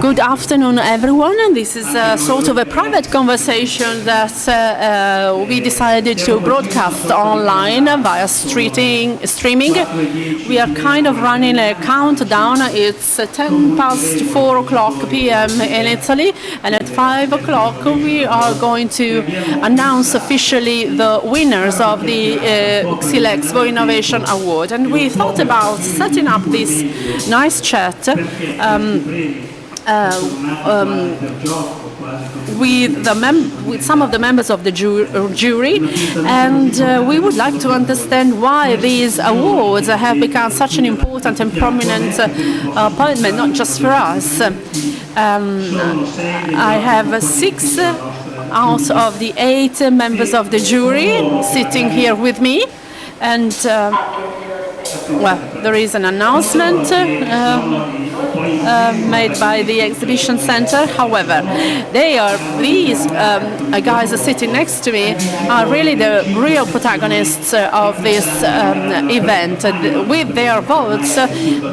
Good afternoon, everyone. This is sort of a private conversation that we decided to broadcast online via streaming. We are kind of running a countdown. It's 4 p.m. in Italy, and at 5 o'clock we are going to announce officially the winners of the XIA-Xylexpo Innovation Award. And we thought about setting up this nice chat with some of the members of the jury, and we would like to understand why these awards have become such an important and prominent appointment, not just for us. I have 6 out of the 8 members of the jury sitting here with me, and well, there is an announcement made by the exhibition center. However, these guys are sitting next to me are really the real protagonists of this event. With their votes,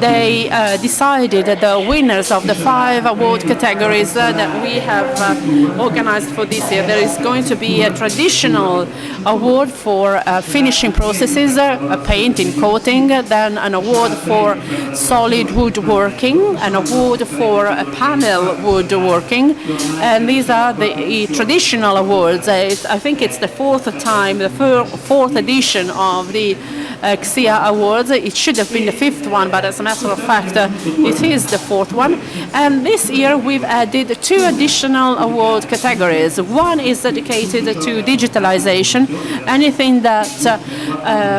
they decided the winners of the 5 award categories that we have organized for this year. There is going to be a traditional award for finishing processes, painting, coating, then an award for solid woodworking, an award for panel woodworking, and these are the traditional awards. I think it's the 4th time, the 4th edition of the XIA Awards. It should have been the 5th one, but as a matter of fact, it is the 4th one. And this year we've added 2 additional award categories. One is dedicated to digitalization, anything that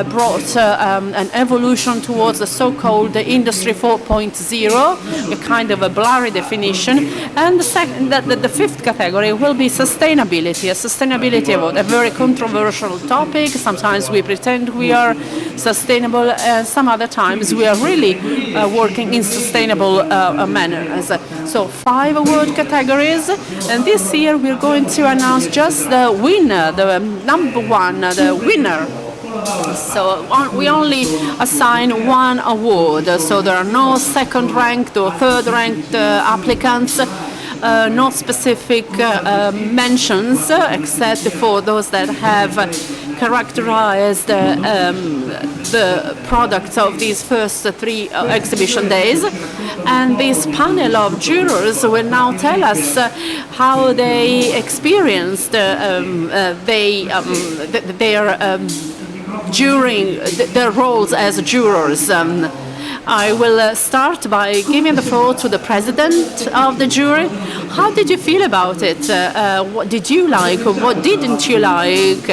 brought an evolution towards the so-called Industry 4.0, a kind of a blurry definition. And the 5th category will be sustainability, a sustainability award, a very controversial topic. Sometimes we pretend we are sustainable, and some other times we are really working in sustainable manners. So 5 award categories, and this year we're going to announce just the winner, the number 1, the winner. So we only assign 1 award, so there are no second-ranked or third-ranked applicants. No specific mentions, except for those that have characterized the products of these first 3 exhibition days. And this panel of jurors will now tell us how they experienced their roles as jurors. I will start by giving the floor to the president of the jury. How did you feel about it? What did you like? What didn't you like?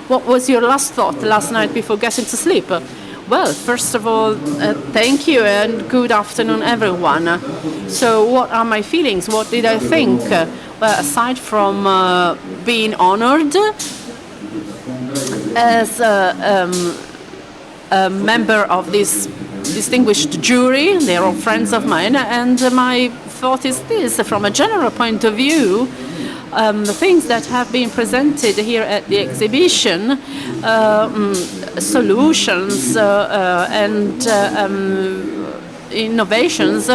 What was your last thought last night before getting to sleep? Well, first of all, thank you and good afternoon, everyone. So what are my feelings? What did I think? Well, aside from being honored as a member of this distinguished jury, they are all friends of mine, and my thought is this: from a general point of view, the things that have been presented here at the exhibition, solutions and innovations,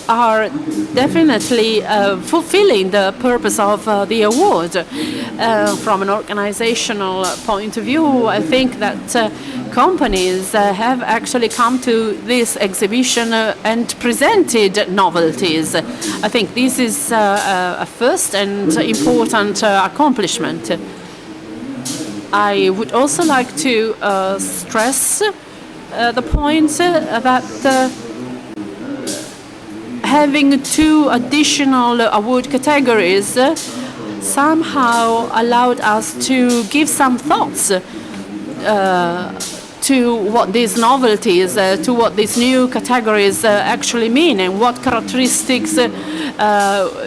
are definitely fulfilling the purpose of the award. From an organizational point of view, I think that companies have actually come to this exhibition and presented novelties. I think this is a first and important accomplishment. I would also like to stress the point that having 2 additional award categories somehow allowed us to give some thoughts to what these novelties, to what these new categories actually mean, and what characteristics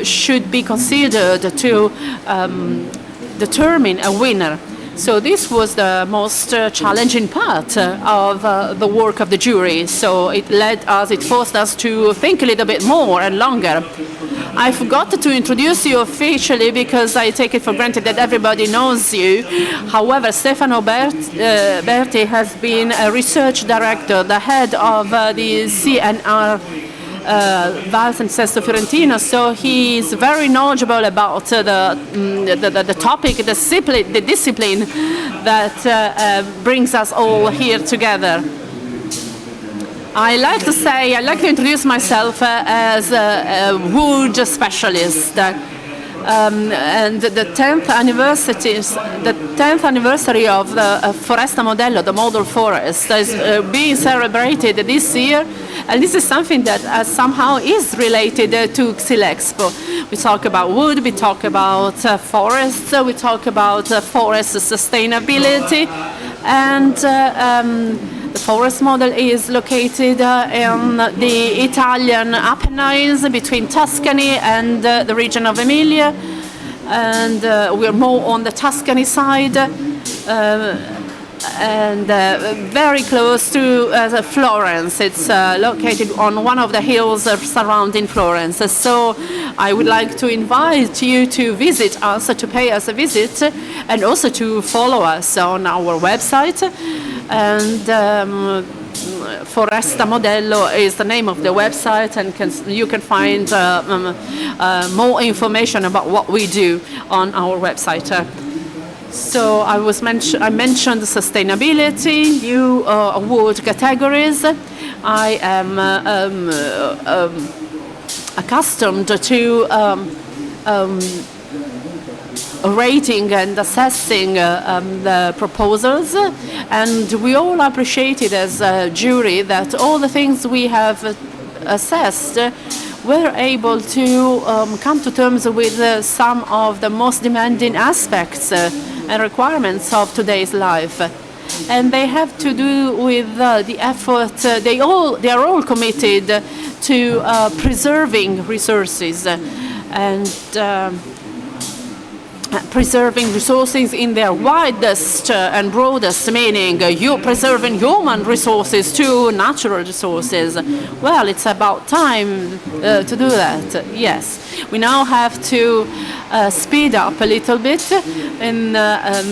should be considered to determine a winner. So this was the most challenging part of the work of the jury. So it forced us to think a little bit more and longer. I forgot to introduce you officially because I take it for granted that everybody knows you. However, Stefano Berti has been a research director, the head of the CNR Vals and Sesto Fiorentino, so he is very knowledgeable about the topic, the discipline that brings us all here together. I like to introduce myself as a wood specialist. And the 10th anniversary of the Foresta Modello, the model forest, is being celebrated this year, and this is something that somehow is related to Xylexpo. We talk about wood, we talk about forests, we talk about forest sustainability, and the forest model is located in the Italian Apennines between Tuscany and the region of Emilia, and we're more on the Tuscany side and very close to Florence. It's located on one of the hills surrounding Florence. So I would like to invite you to visit us, to pay us a visit, and also to follow us on our website. And Foresta Modello is the name of the website, and you can find more information about what we do on our website. So I mentioned sustainability, new award categories. I am accustomed to rating and assessing the proposals, and we all appreciated as a jury that all the things we have assessed were able to come to terms with some of the most demanding aspects and requirements of today's life. And they have to do with the effort. They are all committed to preserving resources and preserving resources in their widest and broadest meaning. You preserving human resources to natural resources. Well, it's about time to do that. Yes, we now have to speed up a little bit in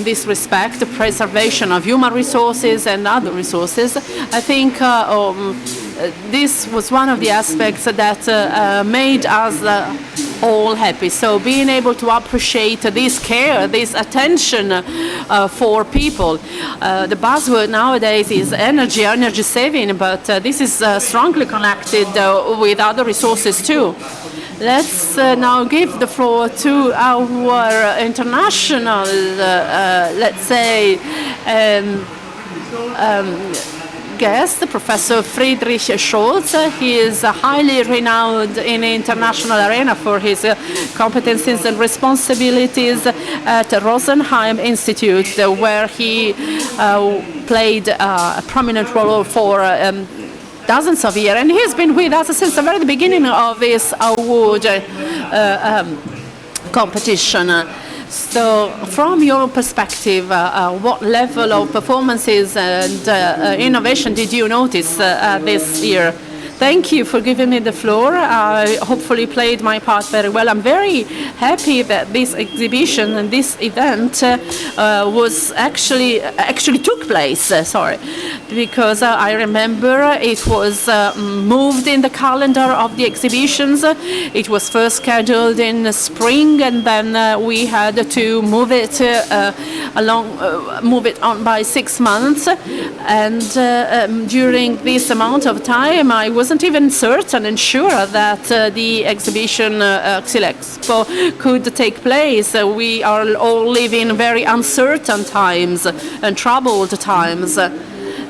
this respect, the preservation of human resources and other resources. I think this was one of the aspects that made us all happy. So being able to appreciate this care, this attention for people. The buzzword nowadays is energy saving, but this is strongly connected with other resources too. Let's now give the floor to our international, let's say, guest, Professor Friedrich Scholz. He is highly renowned in the international arena for his competencies and responsibilities at Rosenheim Institute, where he played a prominent role for dozens of years. And he has been with us since the very beginning of this award competition. So, from your perspective, what level of performances and innovation did you notice this year? Thank you for giving me the floor. I hopefully played my part very well. I'm very happy that this exhibition and this event was actually took place. Because I remember it was moved in the calendar of the exhibitions. It was first scheduled in spring, and then we had to move it move it on by 6 months. And during this amount of time, I wasn't even certain and sure that the exhibition Xylexpo could take place. We are all living very uncertain times and troubled times.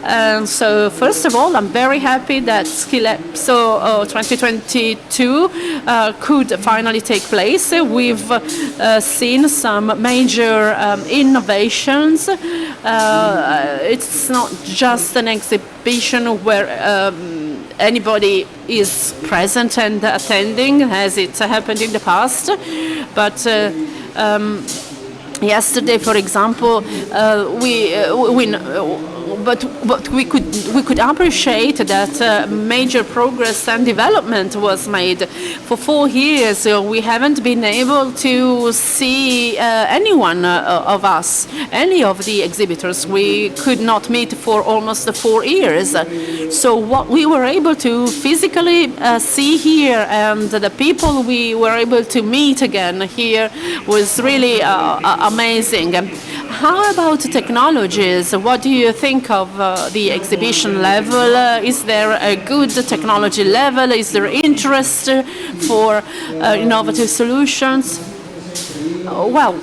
And so, first of all, I'm very happy that Xylexpo 2022 could finally take place. We've seen some major innovations. It's not just an exhibition where anybody is present and attending, as it happened in the past, but yesterday, for example, but we could appreciate that major progress and development was made. For 4 years, we haven't been able to see anyone of us, any of the exhibitors. We could not meet for almost 4 years. So what we were able to physically see here and the people we were able to meet again here was really amazing. How about technologies? What do you think of the exhibition level? Is there a good technology level? Is there interest for innovative solutions? Well,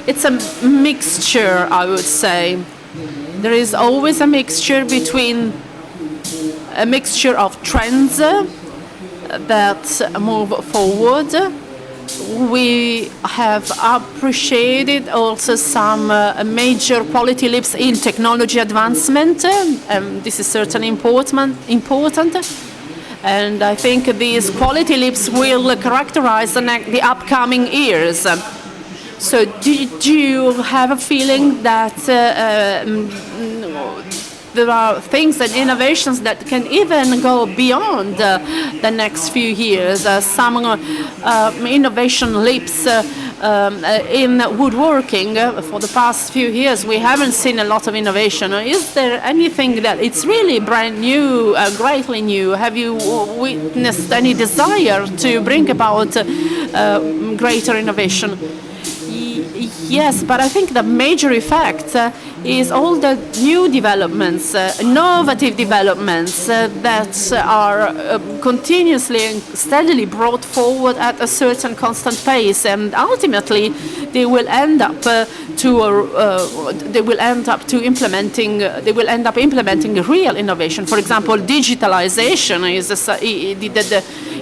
it's a mixture, I would say. There is always a mixture between a mixture of trends that move forward. We have appreciated also some major quality leaps in technology advancement. This is certainly important. And I think these quality leaps will characterize the upcoming years. So did you have a feeling that there are things and innovations that can even go beyond the next few years? Some innovation leaps in woodworking. For the past few years, we haven't seen a lot of innovation. Is there anything that it's really brand new, greatly new? Have you witnessed any desire to bring about greater innovation? Yes, but I think the major effect is all the new developments, innovative developments that are continuously and steadily brought forward at a certain constant pace, and ultimately they will end up implementing real innovation. For example, digitalization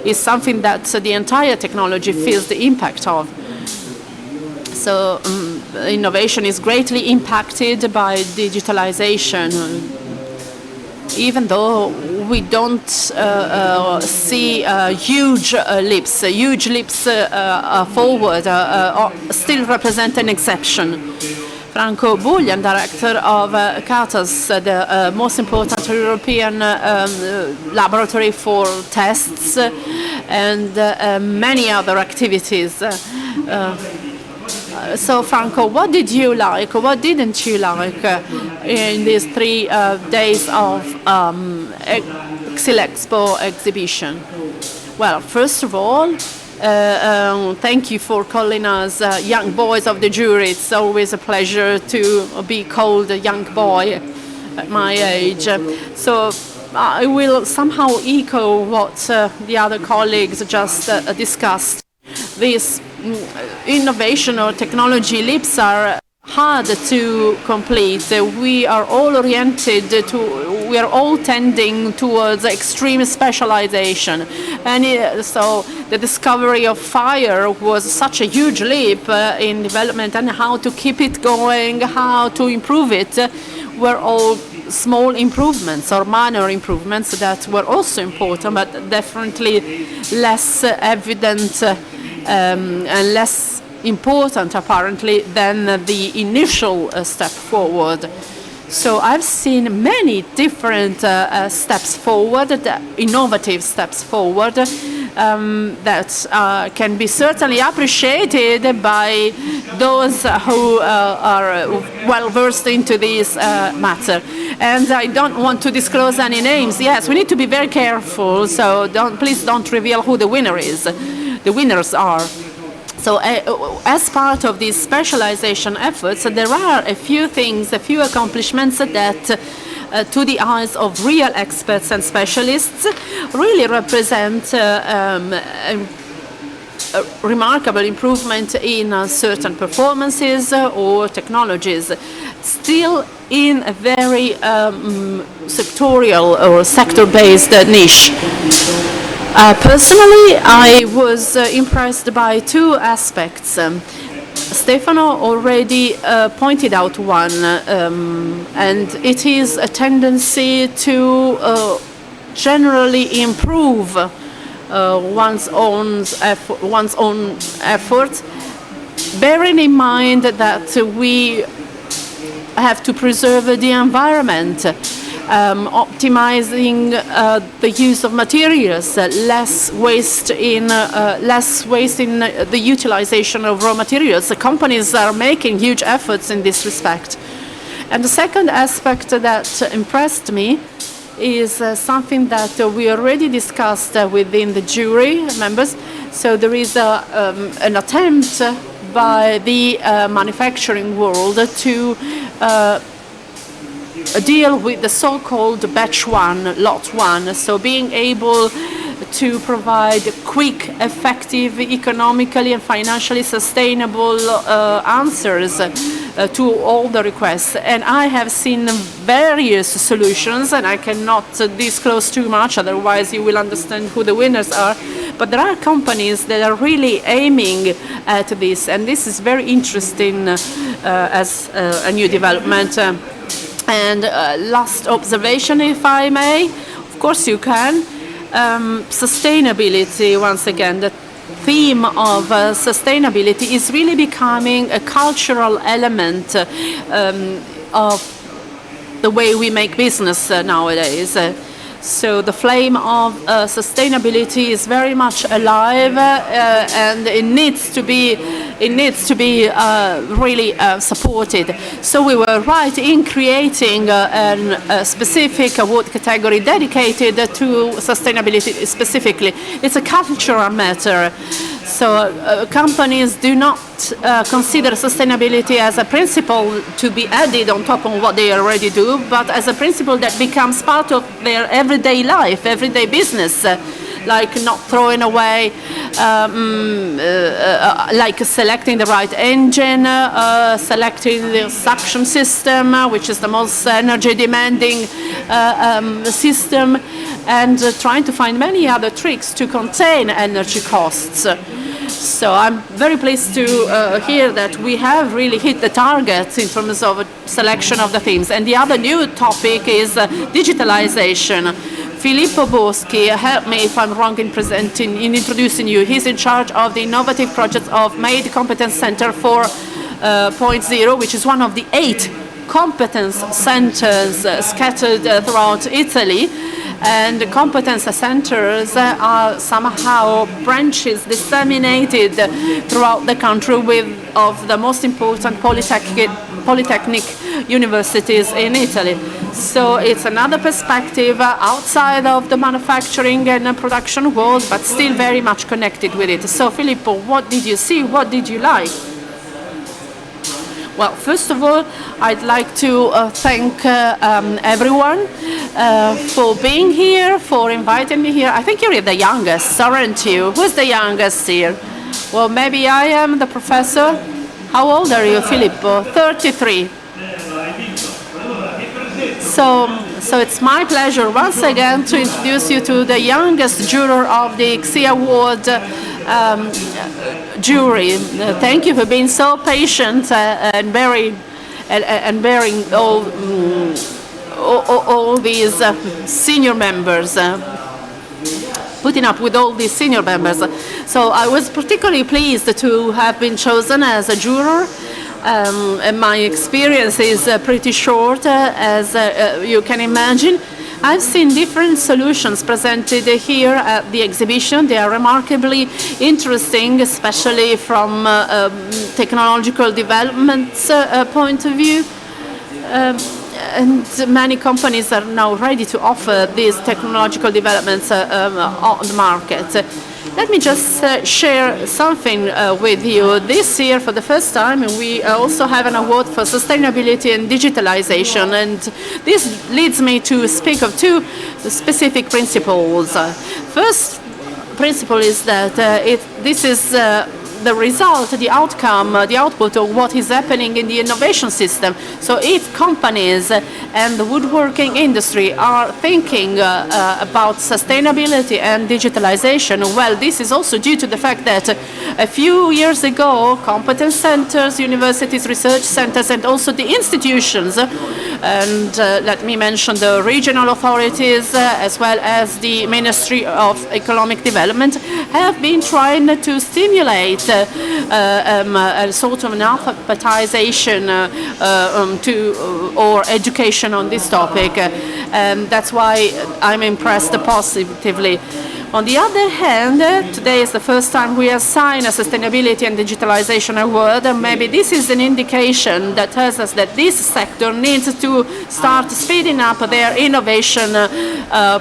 is something that the entire technology feels the impact of. So innovation is greatly impacted by digitalization, even though we don't see huge leaps forward, still represent an exception. Franco Bullian, director of CATAS, the most important European laboratory for tests and many other activities. So, Franco, what did you like? What didn't you like in these 3 days of XILEXPO exhibition? Well, first of all, thank you for calling us young boys of the jury. It's always a pleasure to be called a young boy at my age. So I will somehow echo what the other colleagues just discussed. These innovation or technology leaps are hard to complete. We are all tending towards extreme specialization. And so the discovery of fire was such a huge leap in development, and how to keep it going, how to improve it, were all small improvements or minor improvements that were also important, but definitely less evident and less important, apparently, than the initial step forward. So I've seen many different steps forward, innovative steps forward, that can be certainly appreciated by those who are well versed into this matter. And I don't want to disclose any names. Yes, we need to be very careful, so please don't reveal who the winner is. The winners are. So as part of these specialization efforts, there are a few things, a few accomplishments that to the eyes of real experts and specialists really represent a remarkable improvement in certain performances or technologies, still in a very sectorial or sector-based niche. Personally, I was impressed by 2 aspects. Stefano already pointed out one, and it is a tendency to generally improve one's own effort, bearing in mind that we have to preserve the environment, optimizing the use of materials, less waste in the utilization of raw materials. The companies are making huge efforts in this respect. And the second aspect that impressed me is something that we already discussed within the jury members. So there is an attempt by the manufacturing world to deal with the so-called batch one, lot one. So being able to provide quick, effective, economically and financially sustainable answers to all the requests. And I have seen various solutions, and I cannot disclose too much, otherwise you will understand who the winners are. But there are companies that are really aiming at this, and this is very interesting as a new development. And last observation, if I may, of course you can. Sustainability, once again, the theme of sustainability is really becoming a cultural element of the way we make business nowadays. So the flame of sustainability is very much alive, and it needs to be really supported. So we were right in creating a specific award category dedicated to sustainability specifically. It's a cultural matter. So companies do not consider sustainability as a principle to be added on top of what they already do, but as a principle that becomes part of their everyday life, everyday business, like not throwing away, like selecting the right engine, selecting the suction system, which is the most energy demanding system, and trying to find many other tricks to contain energy costs. So I'm very pleased to hear that we have really hit the targets in terms of selection of the themes. And the other new topic is digitalization. Filippo Boschi, help me if I'm wrong in introducing you. He's in charge of the innovative project of MADE Competence Center 4.0, which is one of the 8 competence centers scattered throughout Italy. And the competence centers are somehow branches disseminated throughout the country of the most important polytechnic universities in Italy. So it's another perspective outside of the manufacturing and production world, but still very much connected with it. So Filippo, what did you see? What did you like? Well, first of all, I'd like to thank everyone for being here, for inviting me here. I think you're the youngest, aren't you? Who's the youngest here? Well, maybe I am the professor. How old are you, Filippo? 33. So it's my pleasure once again to introduce you to the youngest juror of the XIA Award jury. Thank you for being so patient and bearing all these senior members, putting up with all these senior members. So I was particularly pleased to have been chosen as a juror. And my experience is pretty short, as you can imagine. I've seen different solutions presented here at the exhibition. They are remarkably interesting, especially from technological development's point of view. And many companies are now ready to offer these technological developments on the market. Let me just share something with you. This year, for the first time, we also have an award for sustainability and digitalization, and this leads me to speak of 2 specific principles. First principle is that this is the result, the outcome, the output of what is happening in the innovation system. So if companies and the woodworking industry are thinking about sustainability and digitalization, well, this is also due to the fact that a few years ago, competence centers, universities, research centers, and also the institutions And let me mention the regional authorities as well as the Ministry of Economic Development have been trying to stimulate a sort of an alphabetization or education on this topic. That's why I'm impressed positively. On the other hand, today is the first time we assign a Sustainability and Digitalization Award, and maybe this is an indication that tells us that this sector needs to start speeding up their innovation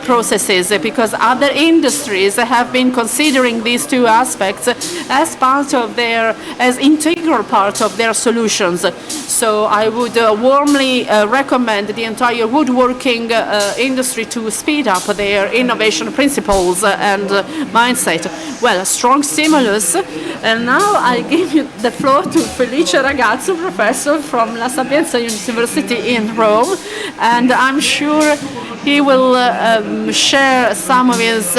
processes, because other industries have been considering these two aspects as part of as integral part of their solutions. So I would warmly recommend the entire woodworking industry to speed up their innovation principles and mindset. Well, a strong stimulus. And now I give you the floor to Felice Ragazzo, professor from La Sapienza University in Rome, and I'm sure he will share some of his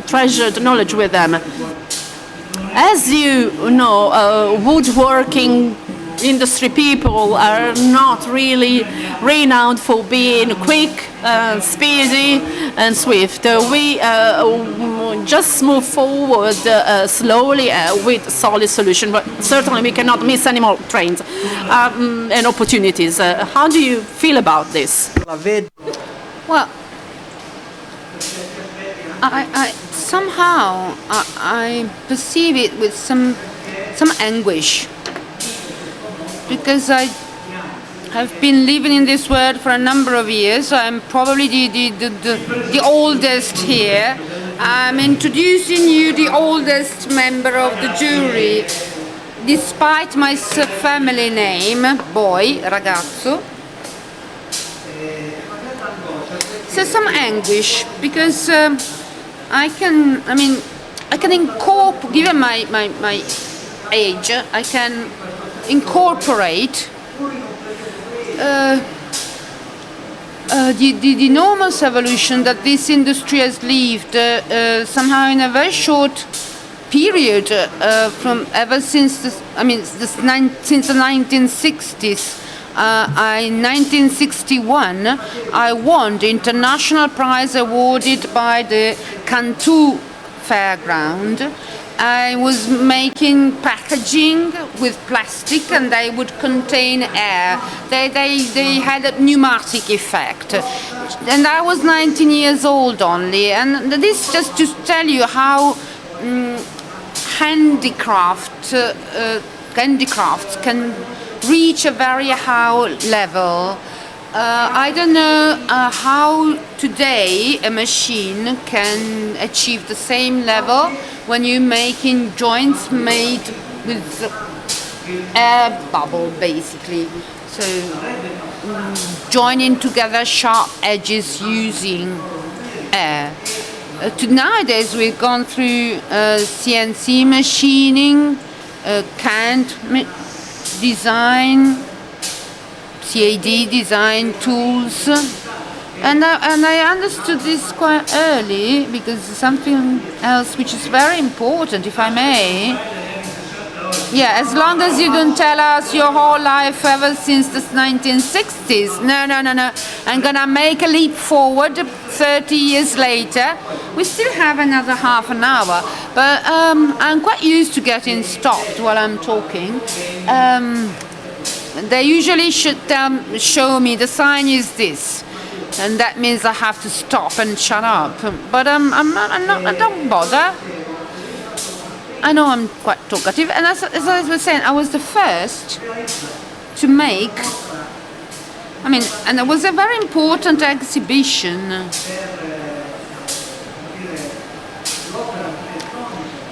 treasured knowledge with them. As you know, woodworking industry people are not really renowned for being quick, speedy and swift. We just move forward slowly with solid solution, but certainly we cannot miss any more trains and opportunities. How do you feel about this? Well, I somehow I perceive it with some anguish, because I have been living in this world for a number of years. I'm probably the oldest here. I'm introducing you the oldest member of the jury, despite my family name, boy, ragazzo. So some anguish, because I can incorporate, given my age, I can incorporate the enormous evolution that this industry has lived somehow in a very short period, from ever since since the 1960s. In 1961, I won the international prize awarded by the Cantu Fairground. I was making packaging with plastic, and they would contain air. They had a pneumatic effect. And I was 19 years old only. And this just to tell you how handicrafts can reach a very high level. I don't know how today a machine can achieve the same level when you're making joints made with air bubble, basically. So joining together sharp edges using air. Nowadays we've gone through CNC machining, CAD design, CAD design tools, and I understood this quite early, because something else which is very important, if I may. Yeah, as long as you don't tell us your whole life ever since the 1960s. No. I'm gonna make a leap forward 30 years later. We still have another half an hour, but I'm quite used to getting stopped while I'm talking. They usually should show me the sign is this, and that means I have to stop and shut up. But I don't bother. I know I'm quite talkative, and as I was saying, I was the first to make. And it was a very important exhibition.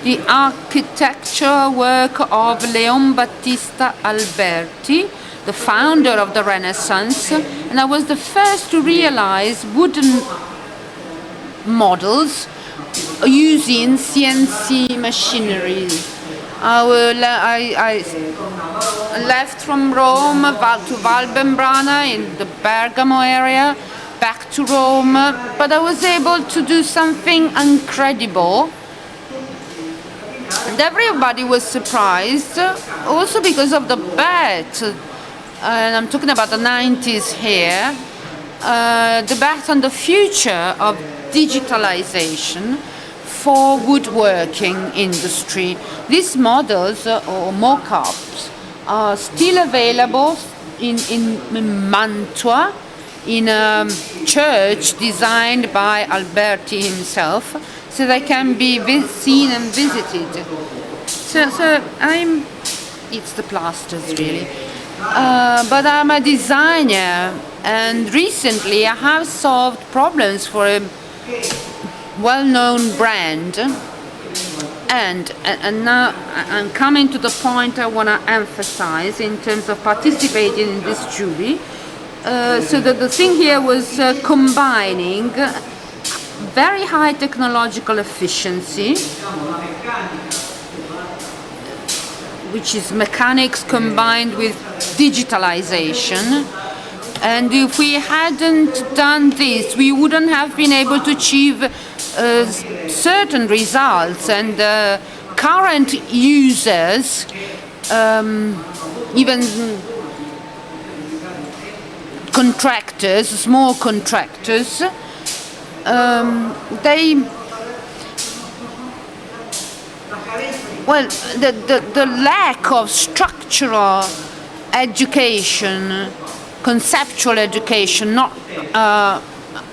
The architecture work of Leon Battista Alberti, the founder of the Renaissance, and I was the first to realize wooden models using CNC machinery. I left from Rome to Valbembrana in the Bergamo area, back to Rome, but I was able to do something incredible. And everybody was surprised, also because of the bet and I'm talking about the 90s here, debate on the future of digitalization for woodworking industry. These models or mock-ups are still available in Mantua, in a church designed by Alberti himself, so they can be seen and visited. So it's the plasters really. But I'm a designer, and recently I have solved problems for a well-known brand, and now I'm coming to the point I want to emphasize in terms of participating in this jury. So that the thing here was combining very high technological efficiency, which is mechanics combined with digitalization. And if we hadn't done this, we wouldn't have been able to achieve certain results. And current users, even contractors, small contractors, the lack of structural education, conceptual education, not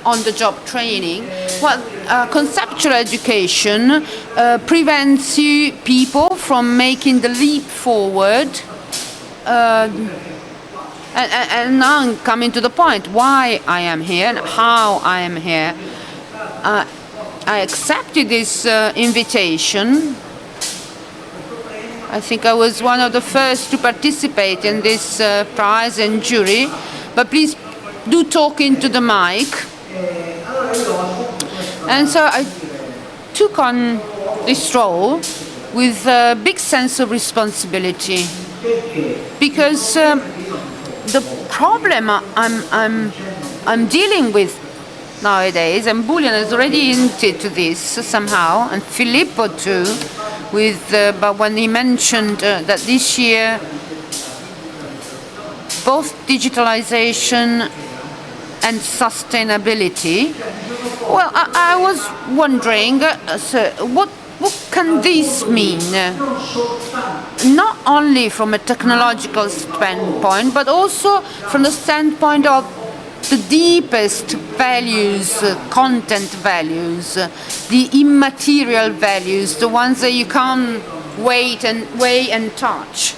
on-the-job training. Conceptual education prevents people from making the leap forward. And now I'm coming to the point why I am here and how I am here. I accepted this invitation. I think I was one of the first to participate in this prize and jury, but please do talk into the mic. And so I took on this role with a big sense of responsibility, because the problem I'm dealing with nowadays, and Bullion has already hinted to this somehow, and Filippo too, but when he mentioned that this year both digitalization and sustainability, well, I was wondering, what can this mean? Not only from a technological standpoint, but also from the standpoint of the deepest values, content values, the immaterial values, the ones that you can't weigh and touch.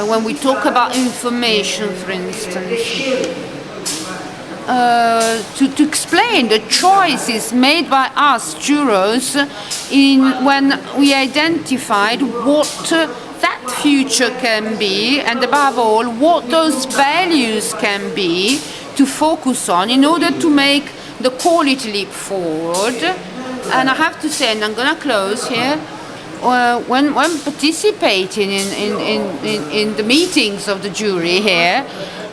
When we talk about information, for instance, to explain the choices made by us jurors when we identified what that future can be, and above all, what those values can be to focus on in order to make the quality leap forward. And I have to say, and I'm going to close here, when participating in the meetings of the jury here,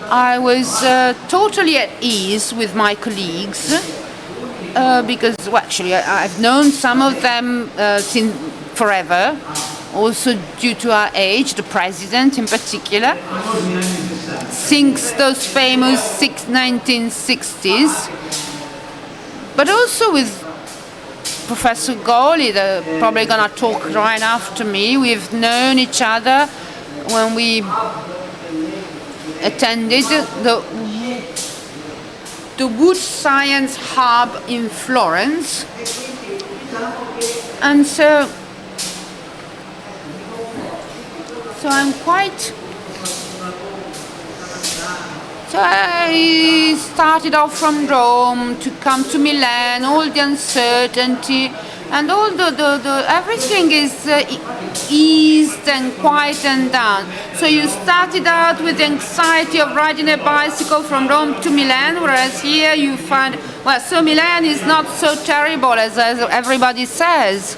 I was totally at ease with my colleagues, because, well, actually, I've known some of them since forever, also due to our age, the president in particular, since those famous 1960s, but also with Professor Goli, they're probably going to talk right after me. We've known each other when we attended the Wood Science Hub in Florence, and so I'm quite. So I started off from Rome to come to Milan, all the uncertainty, and all the everything is eased and quietened down. So you started out with the anxiety of riding a bicycle from Rome to Milan, whereas here you find, well, so Milan is not so terrible as everybody says.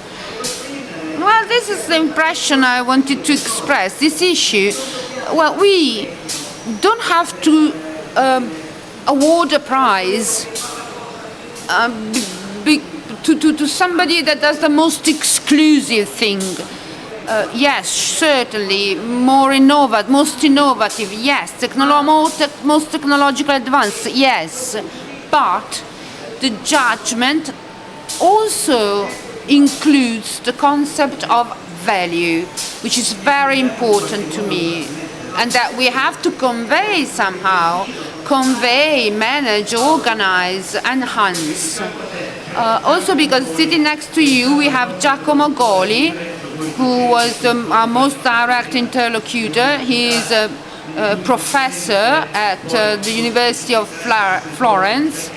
Well, this is the impression I wanted to express, this issue. Well, we don't have to award a prize to somebody that does the most exclusive thing. Yes, certainly. Most innovative, yes. Most technological advanced, yes. But the judgment also includes the concept of value, which is very important to me, and that we have to convey somehow, manage, organize, enhance. Also because sitting next to you we have Giacomo Goli, who was our most direct interlocutor. He is a professor at the University of Florence.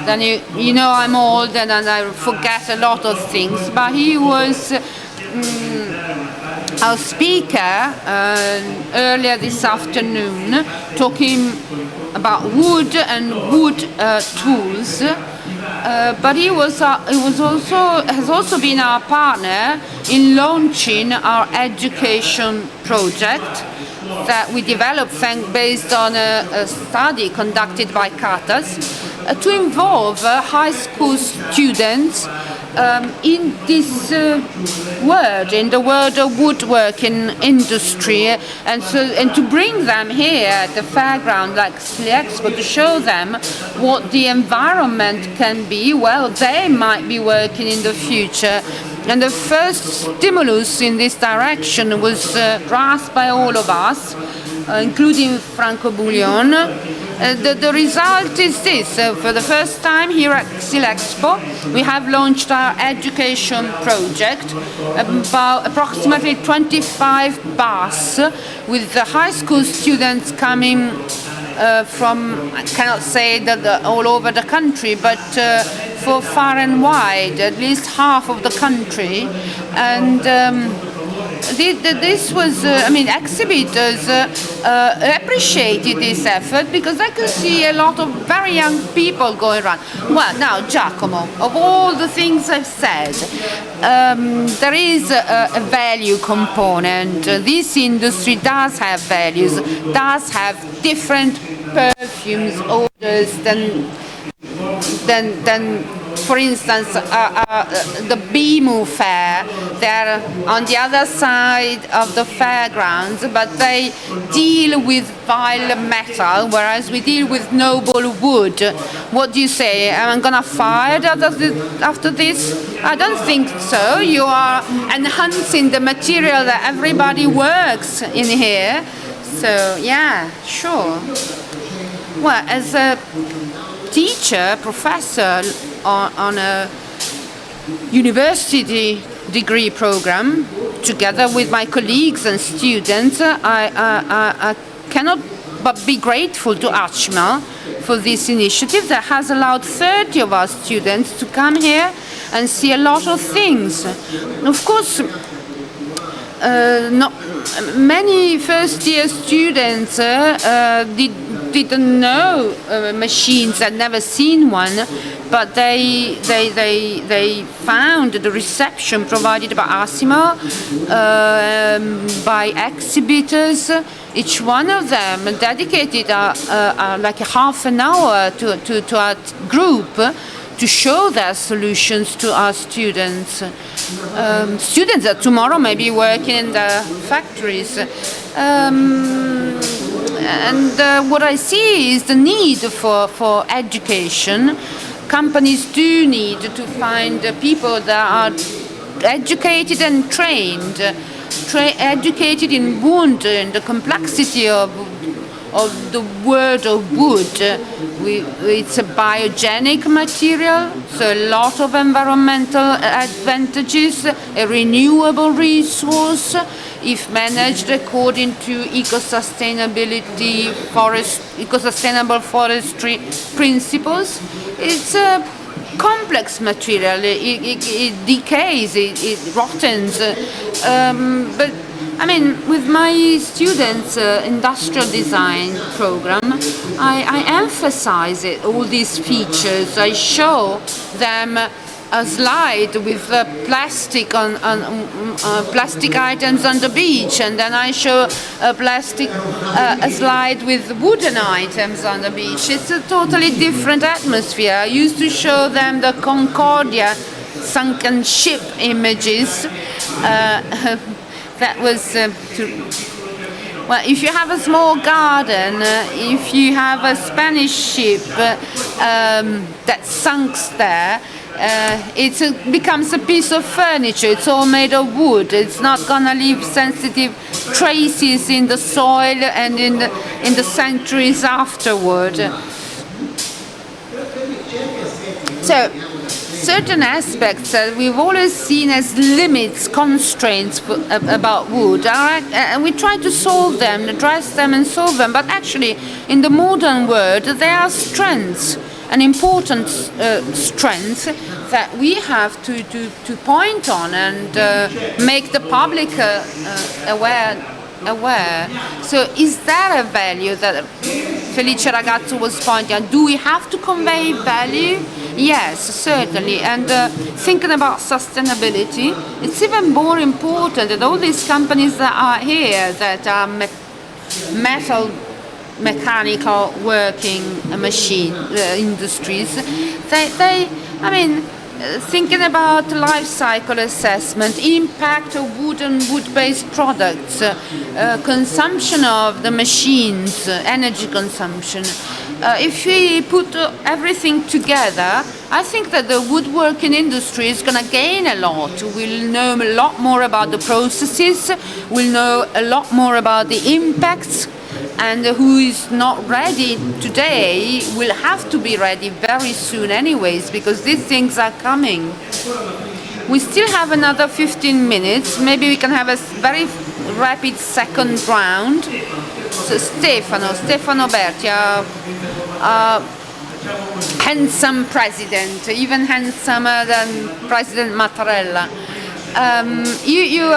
Then you know I'm old and I forget a lot of things, but he was our speaker earlier this afternoon, talking about wood and wood tools. But he has also been our partner in launching our education project that we developed based on a study conducted by CATAS to involve high school students in this in the world of woodworking industry, and to bring them here at the fairground like Xylexpo to show them what the environment can be. Well, they might be working in the future. And the first stimulus in this direction was grasped by all of us, including Franco Bullion. The result is this. For the first time here at Xylexpo, we have launched our education project, about approximately 25 bus with the high school students coming from, I cannot say that all over the country, but for far and wide, at least half of the country. And this was, exhibitors appreciated this effort because I could see a lot of very young people going around. Well, now, Giacomo, of all the things I've said, there is a value component. This industry does have values, does have different perfumes, odors than for instance, the BMU fair. They're on the other side of the fairgrounds, but they deal with vile metal, whereas we deal with noble wood. What do you say? Am I gonna fire after this? I don't think so. You are enhancing the material that everybody works in here. So yeah, sure. Well, as a teacher, professor on a university degree program, together with my colleagues and students, I cannot but be grateful to ACMA for this initiative that has allowed 30 of our students to come here and see a lot of things. Of course, not many first-year students didn't know machines, had never seen one, but they found the reception provided by ASIMA, by exhibitors. Each one of them dedicated like a half an hour to our group to show their solutions to our students. Students that tomorrow may be working in the factories. And what I see is the need for education. Companies do need to find people that are educated and trained, educated in wood and the complexity of the word of wood. It's a biogenic material, so a lot of environmental advantages, a renewable resource if managed according to eco-sustainable forestry principles. It's a complex material. It decays, it rottens, but I mean, with my students' industrial design program, I emphasize all these features. I show them a slide with plastic plastic items on the beach, and then I show a slide with wooden items on the beach. It's a totally different atmosphere. I used to show them the Concordia sunken ship images, that was well, if you have a small garden, if you have a Spanish ship that sinks there, it becomes a piece of furniture. It's all made of wood. It's not gonna leave sensitive traces in the soil and in the centuries afterward. So, certain aspects that we've always seen as limits, constraints about wood, and we try to solve them, address them and solve them, but actually in the modern world there are strengths, an important strength that we have to point on and make the public aware. So is that a value that Felice Ragazzo was pointing out? Do we have to convey value? Yes, certainly. And thinking about sustainability, it's even more important that all these companies that are here, that are mechanical working machine industries, thinking about life cycle assessment, impact of wood-based products, consumption of the machines, energy consumption. If we put everything together, I think that the woodworking industry is going to gain a lot. We'll know a lot more about the processes, we'll know a lot more about the impacts, and who is not ready today will have to be ready very soon anyways, because these things are coming. We still have another 15 minutes. Maybe we can have a very rapid second round. So Stefano Berti, handsome president, even handsomer than President Mattarella. You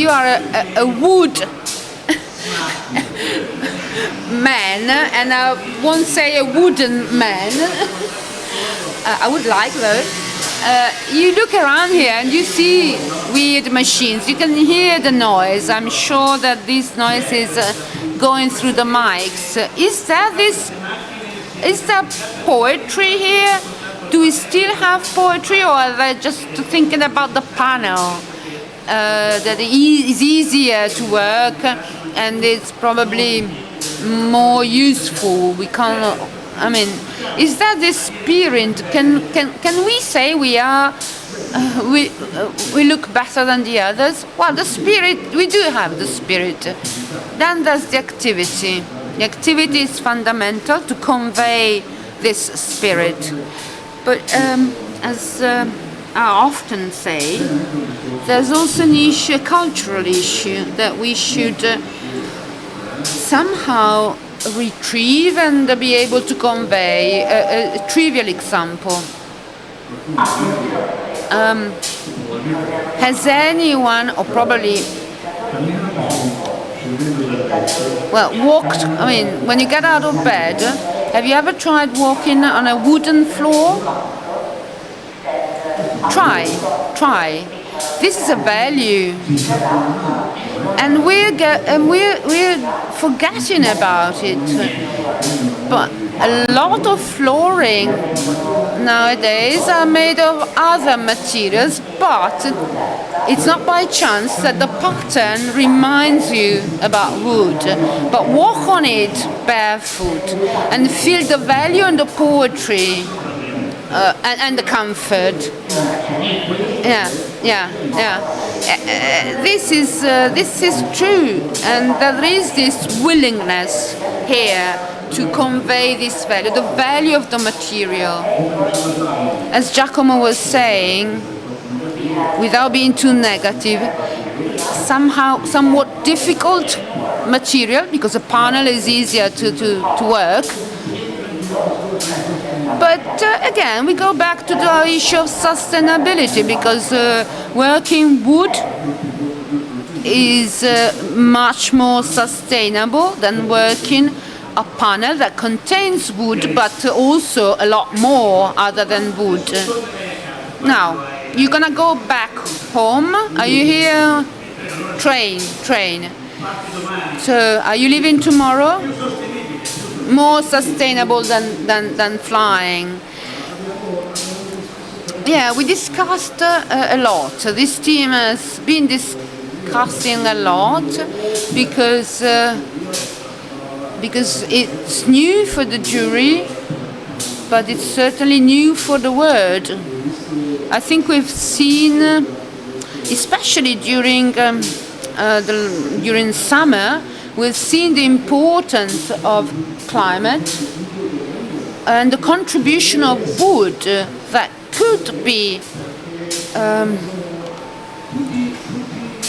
are a wood man, and I won't say a wooden man. I would like though. You look around here and you see weird machines. You can hear the noise. I'm sure that this noise is going through the mics. Is there poetry here? Do we still have poetry, or are they just thinking about the panel? That it is easier to work and it's probably more useful. We can't. Is that the spirit? Can we say we look better than the others? Well, the spirit, we do have the spirit. Then there's the activity. The activity is fundamental to convey this spirit. But as I often say, there's also an issue, a cultural issue, that we should somehow retrieve and be able to convey. A trivial example. Has anyone, or probably, walked, when you get out of bed, have you ever tried walking on a wooden floor? Try. This is a value, and we're forgetting about it. But a lot of flooring nowadays are made of other materials, but it's not by chance that the pattern reminds you about wood. But walk on it barefoot and feel the value and the poetry. And the comfort. This is true, and there is this willingness here to convey this value, the value of the material. As Giacomo was saying, without being too negative, somewhat difficult material, because a panel is easier to work. But again, we go back to the issue of sustainability, because working wood is much more sustainable than working a panel that contains wood, but also a lot more other than wood. Now, you're gonna go back home. Are you here? Train. So, are you leaving tomorrow? More sustainable than flying. yeah, we discussed a lot. This team has been discussing a lot because it's new for the jury, but it's certainly new for the word. I think we've seen, especially during summer, we've seen the importance of climate and the contribution of wood that could be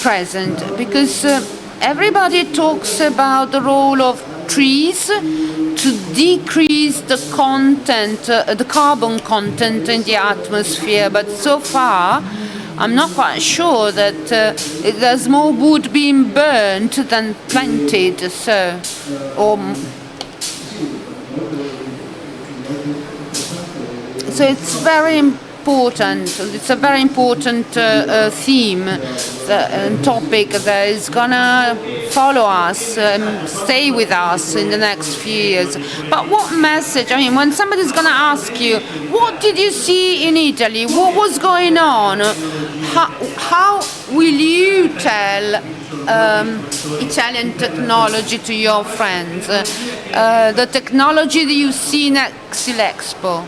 present, because everybody talks about the role of trees to decrease the content, the carbon content in the atmosphere, but so far I'm not quite sure that there's more wood being burnt than planted. So it's very important. It's a very important theme and topic that is gonna follow us and stay with us in the next few years. But what message? I mean, when somebody's gonna ask you, what did you see in Italy? What was going on? How will you tell Italian technology to your friends? The technology that you see in XILExpo?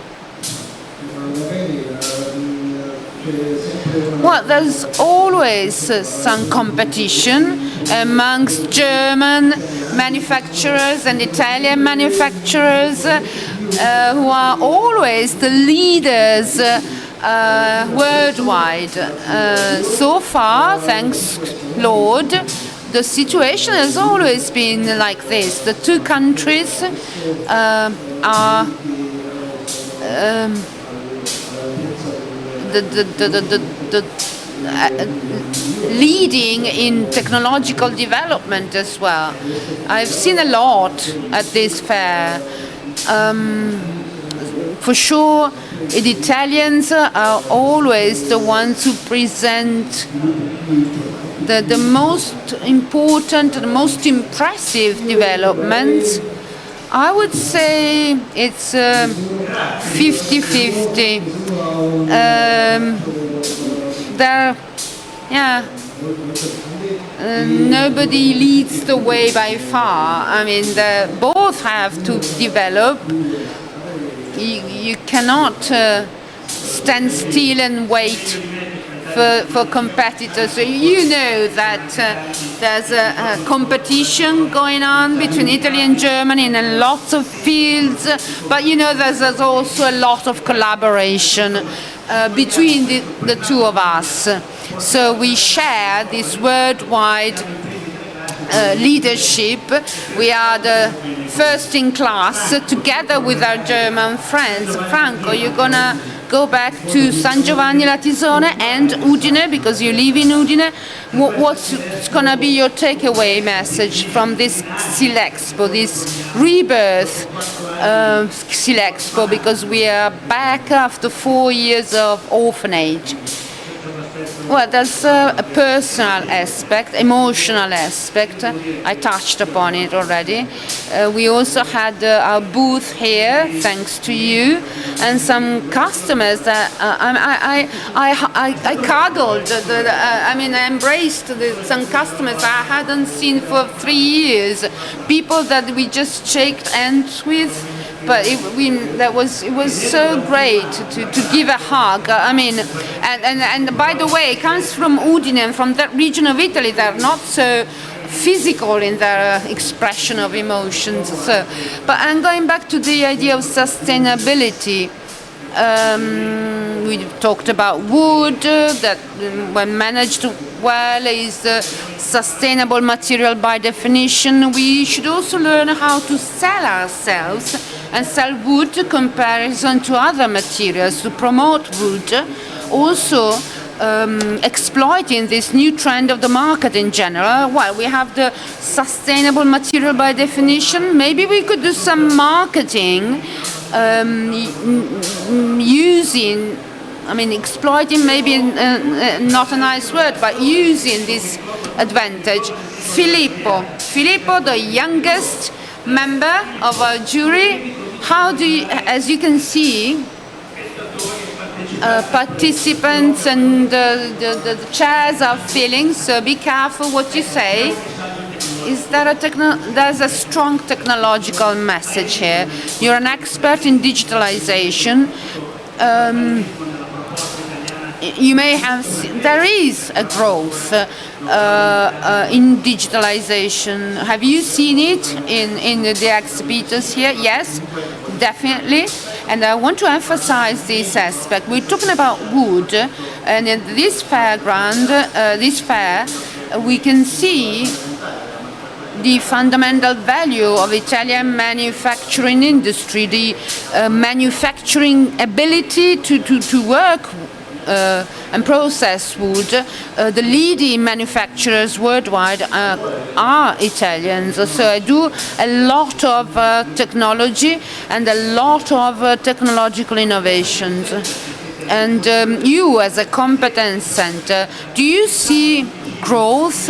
Well, there's always some competition amongst German manufacturers and Italian manufacturers who are always the leaders worldwide. So far, thanks Lord, the situation has always been like this. The two countries are leading in technological development as well. I've seen a lot at this fair. For sure, the Italians are always the ones who present the most important, the most impressive developments. I would say it's 50-50. Nobody leads the way by far. I mean, both have to develop. You cannot stand still and wait for competitors. So you know that there's a competition going on between Italy and Germany in lots of fields, but you know there's also a lot of collaboration between the two of us. So we share this worldwide leadership. We are the first in class together with our German friends. Franco, you're gonna go back to San Giovanni Latisone and Udine because you live in Udine. What's gonna be your takeaway message from this XILExpo, this rebirth XILExpo, because we are back after 4 years of orphanage? Well, there's a personal aspect, emotional aspect. I touched upon it already. We also had our booth here, thanks to you, and some customers that I cuddled. I embraced some customers I hadn't seen for 3 years. People that we just shook hands with. But it was so great to give a hug. I mean, and by the way, it comes from Udine and from that region of Italy. They're not so physical in their expression of emotions. So, but I'm going back to the idea of sustainability. We talked about wood, that when managed well is sustainable material by definition. We should also learn how to sell ourselves and sell wood in comparison to other materials to promote wood. Also, exploiting this new trend of the market in general. Well, we have the sustainable material by definition. Maybe we could do some marketing exploiting, maybe not a nice word, but using this advantage. Filippo, the youngest member of our jury, how do you, as you can see, participants and the chairs are filling, so be careful what you say. Is there there's a strong technological message here. You're an expert in digitalization. You may have there is a growth in digitalization. Have you seen it in the exhibitors here? Yes, definitely. And I want to emphasize this aspect. We're talking about wood, and in this fairground, this fair, we can see the fundamental value of Italian manufacturing industry, the manufacturing ability to work and process wood. The leading manufacturers worldwide are Italians. So I do a lot of technology and a lot of technological innovations. And you, as a competence center, do you see growth?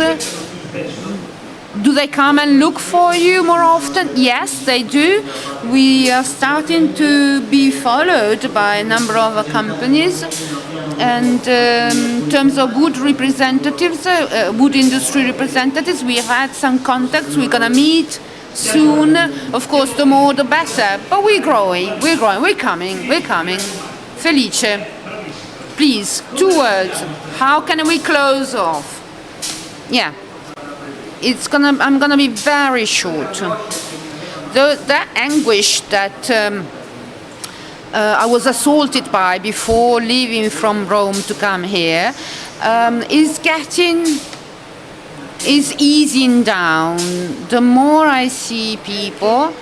Do they come and look for you more often? Yes, they do. We are starting to be followed by a number of companies. And in terms of wood representatives, wood industry representatives, we have had some contacts. We're going to meet soon. Of course, the more the better. But we're growing, we're coming. Felice, please, 2 words. How can we close off? Yeah. I'm gonna be very short. That anguish that I was assaulted by before leaving from Rome to come here is easing down. The more I see people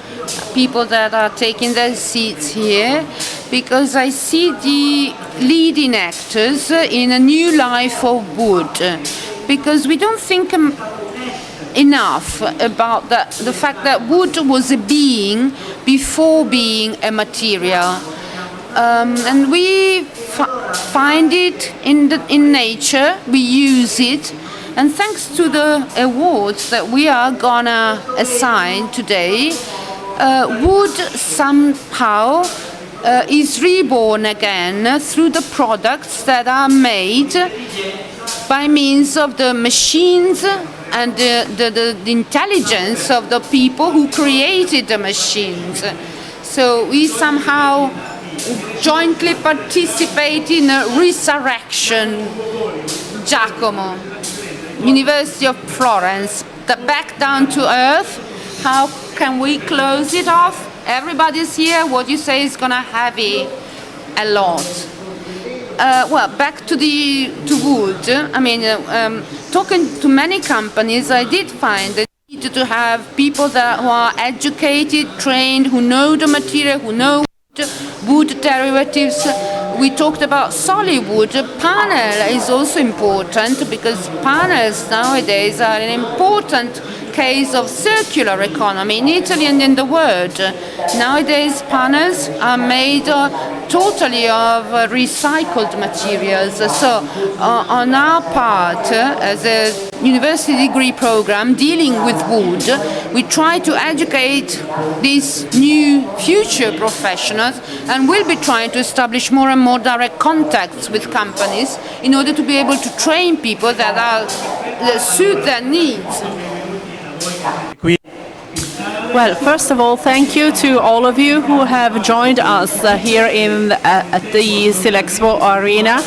that are taking their seats here, because I see the leading actors in a new life of wood, because we don't think enough about the fact that wood was a being before being a material, and we find it in nature. We use it, and thanks to the awards that we are gonna assign today, wood somehow is reborn again through the products that are made by means of the machines and the intelligence of the people who created the machines. So we somehow jointly participate in a resurrection. Giacomo, University of Florence, back down to earth. How can we close it off? Everybody's here. What you say is gonna heavy a lot. Well, back to wood. I mean, talking to many companies, I did find that you need to have people who are educated, trained, who know the material, who know wood derivatives. We talked about solid wood. Panel is also important, because panels nowadays are an important case of circular economy in Italy and in the world. Nowadays, panels are made totally of recycled materials. So on our part, as a university degree program dealing with wood, we try to educate these new future professionals, and we'll be trying to establish more and more direct contacts with companies in order to be able to train people that suit their needs. Well, first of all, thank you to all of you who have joined us here at the XIA-Xylexpo Arena.